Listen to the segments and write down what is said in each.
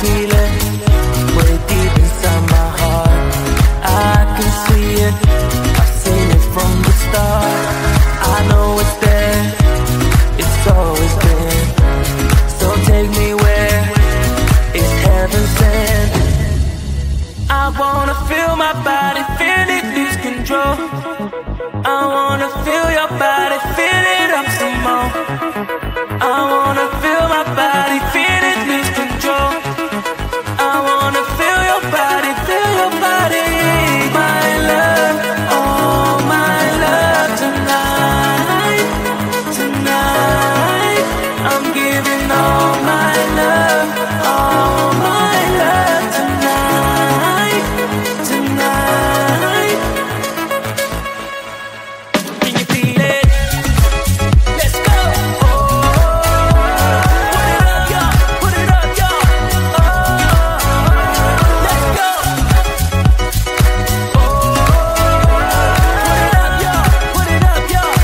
feel it way deep inside my heart. I can see it, I've seen it from the start. I know it's there, it's always been. So take me where it's heaven sent. I wanna feel my body, feel it lose control. I wanna feel your body, feel it up some more. I wanna feel my body, feel it lose control. I wanna feel your body, feel your body. My love, oh my love, tonight, tonight. I'm giving all my love, all my love tonight, tonight. Can you feel it? Let's go. Put it up, y'all. Let's go. Put it up, y'all.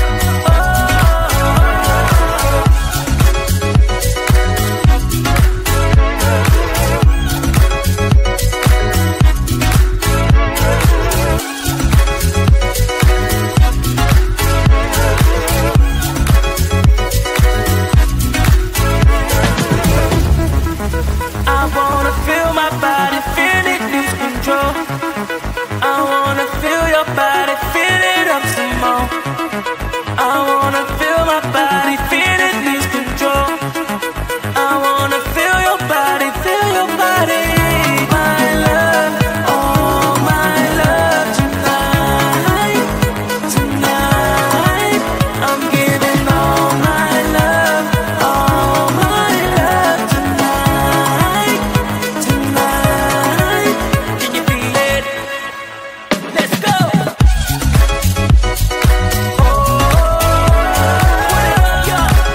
I wanna feel my body, feel it lose control. I wanna feel your body, feel it up some more. I wanna feel my body, feel it lose control. I wanna feel your body, feel your body. My love, oh my love tonight, tonight. I'm giving all my love, all my love tonight, tonight. Can you feel it? Let's go.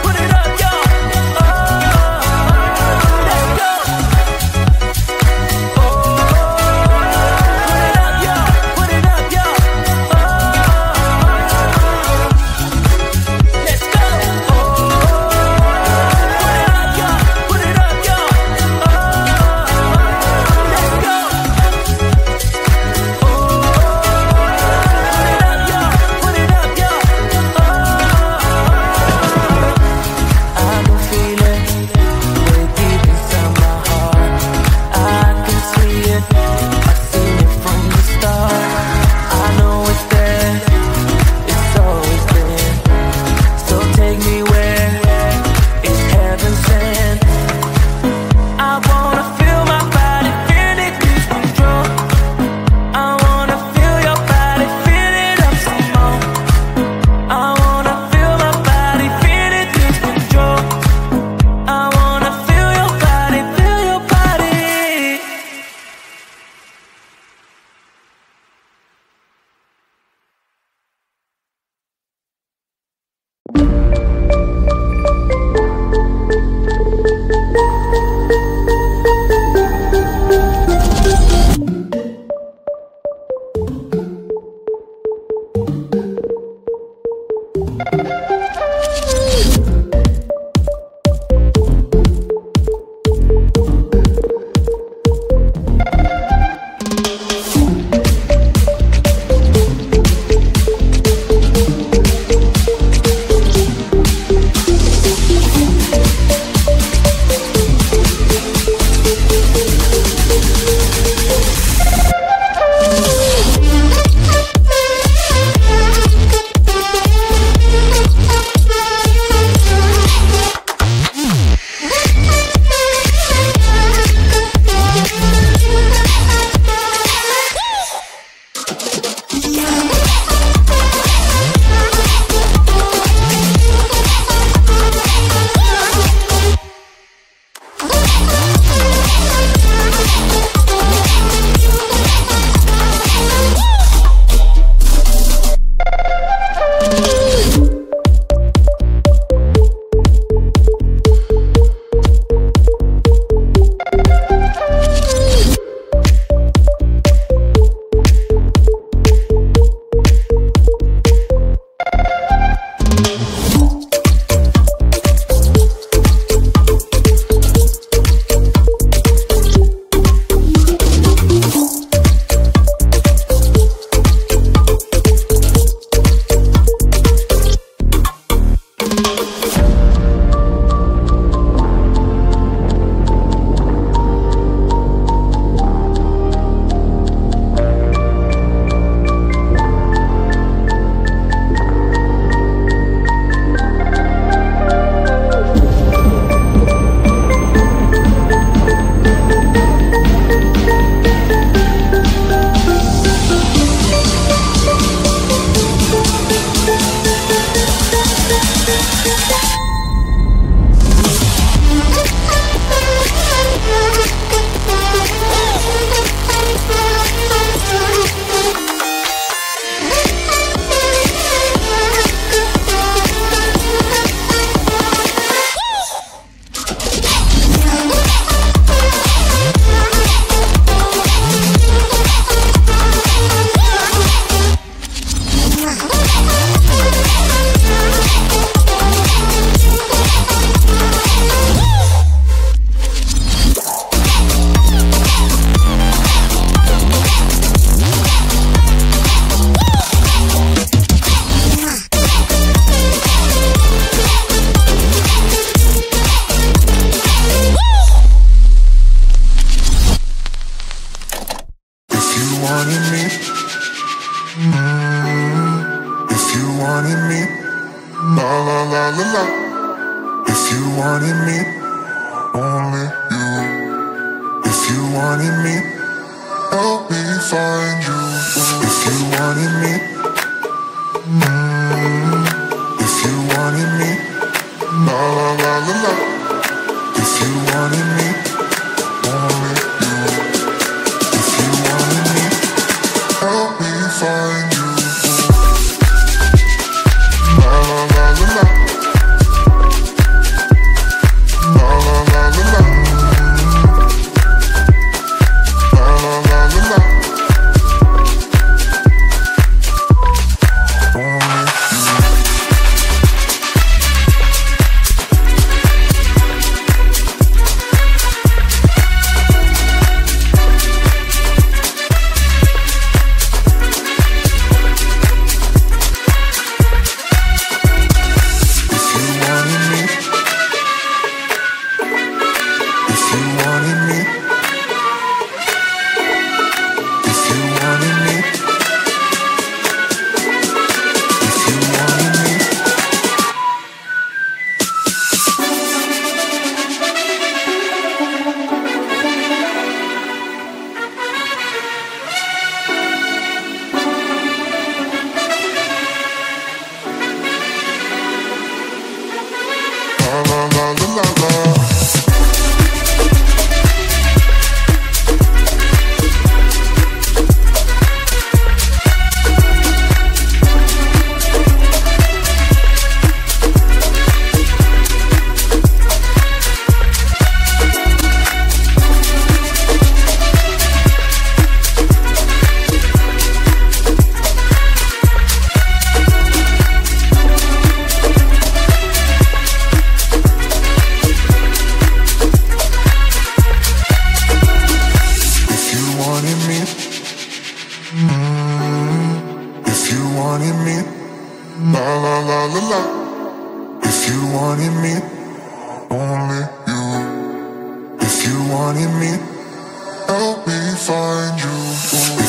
Put it up, y'all. Let's go. Put it up, y'all. Let's go. Put it up, y'all. Let's go. Put it up, y'all. I can feel it way deep inside my heart. I can see it, I've seen it from the start. I know it's there, it's always been. So take me where it's heaven sent. I wanna feel my body, feel it lose control. I wanna feel your body, feel it up some more. I wanna feel my body, feel it lose control. I wanna feel your body, feel your body. wanted me, if you wanted me, la la la la la. If you wanted me, only you. If you wanted me, help me find you. If you wanted me, if you wanted me, la la la la la. If you wanted me, only you. If you wanted me, help me find you. La la la la la. La la la la la. La la la la la. Only you. If you wanted me, help me find you.